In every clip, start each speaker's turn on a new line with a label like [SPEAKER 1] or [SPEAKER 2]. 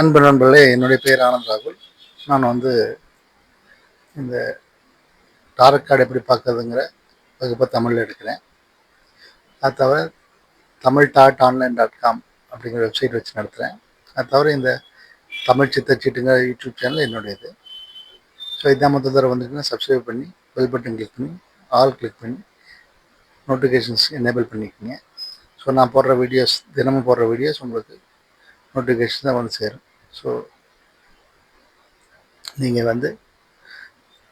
[SPEAKER 1] அன்பு நண்பர்களே, என்னுடைய பேர் ஆனந்த் ராகுல். நான் இந்த டாரட் கார்டு எப்படி பார்க்கறதுங்கிற வகுப்பை தமிழில் எடுக்கிறேன். அது தவிர tamil.online.com அப்படிங்கிற வெப்சைட் வச்சு நடத்துகிறேன். அது தவிர இந்த தமிழ் சித்தச்சீட்டுங்கிற யூடியூப் சேனல் என்னுடையது. ஸோ இதான் மொத்த தடவை வந்துட்டுன்னா சப்ஸ்கிரைப் பண்ணி பெல் பட்டன் கிளிக் பண்ணி ஆல் கிளிக் பண்ணி நோட்டிஃபிகேஷன்ஸ் எனேபிள் பண்ணிக்கோங்க. ஸோ நான் போடுற வீடியோஸ், தினமும் போடுற வீடியோஸ் உங்களுக்கு நோட்டிஃபிகேஷன் தான் வந்து சேரும். ஸோ நீங்கள்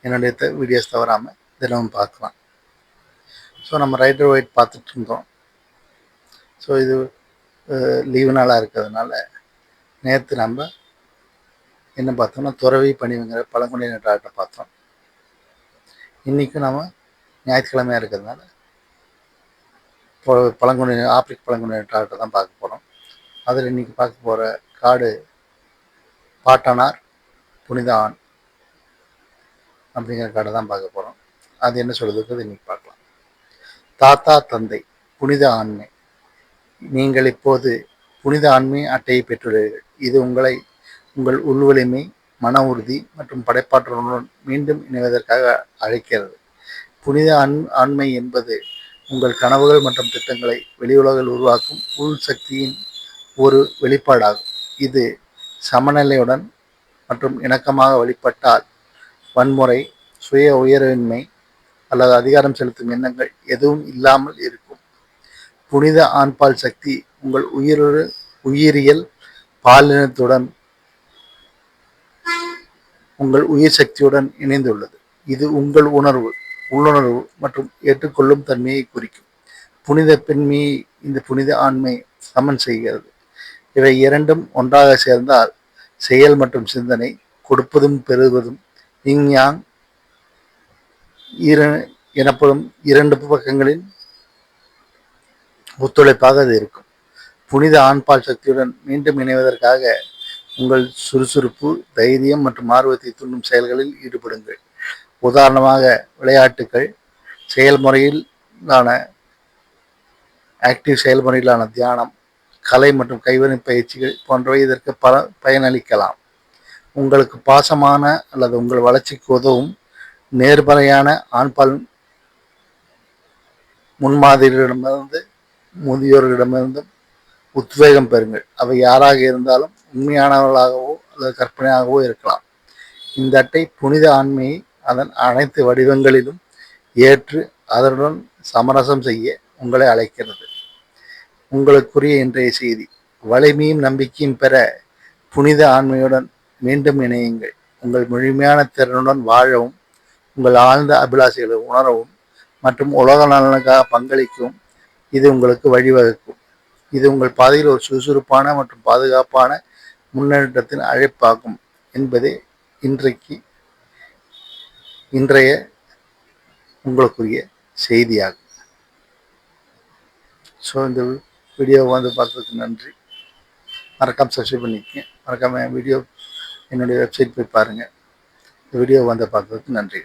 [SPEAKER 1] என்னுடைய வீடியோஸ் தவறாமல் தினமும் பார்க்கலாம். ஸோ நம்ம ரைடர் ஒயிட் பார்த்துட்டு இருந்தோம். ஸோ இது லீவு நாளாக இருக்கிறதுனால நேற்று நம்ம என்ன பார்த்தோம்னா துறவி பணிவுங்கிற பழங்குடியின டாக்டரை பார்த்தோம். இன்றைக்கும் நம்ம ஞாயிற்றுக்கிழமையாக இருக்கிறதுனால பழங்குடியின ஆப்பிரிக்க பழங்குடியின டாக்டரை தான் பார்க்க போகிறோம். அதில் இன்றைக்கி பார்க்க போகிற காடு பாட்டனார் புனித ஆண் அப்படிங்கிற காடை தான் பார்க்க போகிறோம். அது என்ன சொல்லுதுங்கிறது இன்றைக்கி பார்க்கலாம். தாத்தா தந்தை புனித ஆண்மை, நீங்கள் இப்போது புனித ஆண்மை அட்டையை பெற்றுள்ளீர்கள். இது உங்களை உங்கள் உள்வலிமை, மன உறுதி மற்றும் படைப்பாற்றலுடன் மீண்டும் இணைவதற்காக அழைக்கிறது. புனித ஆண்மை என்பது உங்கள் கனவுகள் மற்றும் திட்டங்களை வெளியுலகில் உருவாக்கும் உள் சக்தியின் ஒரு வெளிப்பாடாகும். இது சமநிலையுடன் மற்றும் இணக்கமாக வழிபட்டால் வன்முறை, சுய உயர்வின்மை அல்லது அதிகாரம் செலுத்தும் எண்ணங்கள் எதுவும் இல்லாமல் இருக்கும். புனித ஆண்பால் சக்தி உங்கள் உயிரியல் பாலினத்துடன் உங்கள் உயிர் சக்தியுடன் இணைந்துள்ளது. இது உங்கள் உள்ளுணர்வு மற்றும் ஏற்றுக்கொள்ளும் தன்மையை குறிக்கும். புனித பெண்மையை இந்த புனித ஆண்மை சமன் செய்கிறது. இவை இரண்டும் ஒன்றாக சேர்ந்தால் செயல் மற்றும் சிந்தனை, கொடுப்பதும் பெறுவதும் யிங் யாங் எனப்படும் இரண்டு பக்கங்களின் ஒத்துழைப்பாக அது இருக்கும். புனித ஆண்பால் சக்தியுடன் மீண்டும் இணைவதற்காக உங்கள் சுறுசுறுப்பு, தைரியம் மற்றும் ஆர்வத்தை தூண்டும் செயல்களில் ஈடுபடுங்கள். உதாரணமாக விளையாட்டுகள், ஆக்டிவ் செயல்முறையிலான தியானம், கலை மற்றும் கைவினை பயிற்சிகள் போன்றவை இதற்கு பயனளிக்கலாம். உங்களுக்கு பாசமான அல்லது உங்கள் வளர்ச்சிக்கு உதவும் நேர்மறையான ஆண்பால் முன்மாதிரியிடமிருந்து முதியோர்களிடமிருந்தும் உத்வேகம் பெறுங்கள். அவை யாராக இருந்தாலும் உண்மையானவர்களாகவோ அல்லது கற்பனையாகவோ இருக்கலாம். இந்த அட்டை புனித ஆண்மையை அதன் அனைத்து வடிவங்களிலும் ஏற்று அதனுடன் சமரசம் செய்ய உங்களை அழைக்கிறது. உங்களுக்குரிய இன்றைய செய்தி: வலிமையும் நம்பிக்கையும் பெற புனித ஆண்மையுடன் மீண்டும் இணையுங்கள். உங்கள் முழுமையான திறனுடன் வாழவும், உங்கள் ஆழ்ந்த அபிலாஷைகளை உணரவும் மற்றும் உலக நலனுக்காக பங்களிக்கவும் இது உங்களுக்கு வழிவகுக்கும். இது உங்கள் பாதையில் ஒரு சுறுசுறுப்பான மற்றும் பாதுகாப்பான முன்னேற்றத்தின் அழைப்பாகும் என்பதே இன்றைய உங்களுக்குரிய செய்தியாகும். ஸோ இந்த வீடியோவை பார்த்ததுக்கு நன்றி. மறக்காம சப்ஸ்கிரைப் பண்ணிக்கங்க. மறக்காம என்னுடைய வெப்சைட் போய் பாருங்கள். இந்த வீடியோ பார்த்ததுக்கு நன்றி.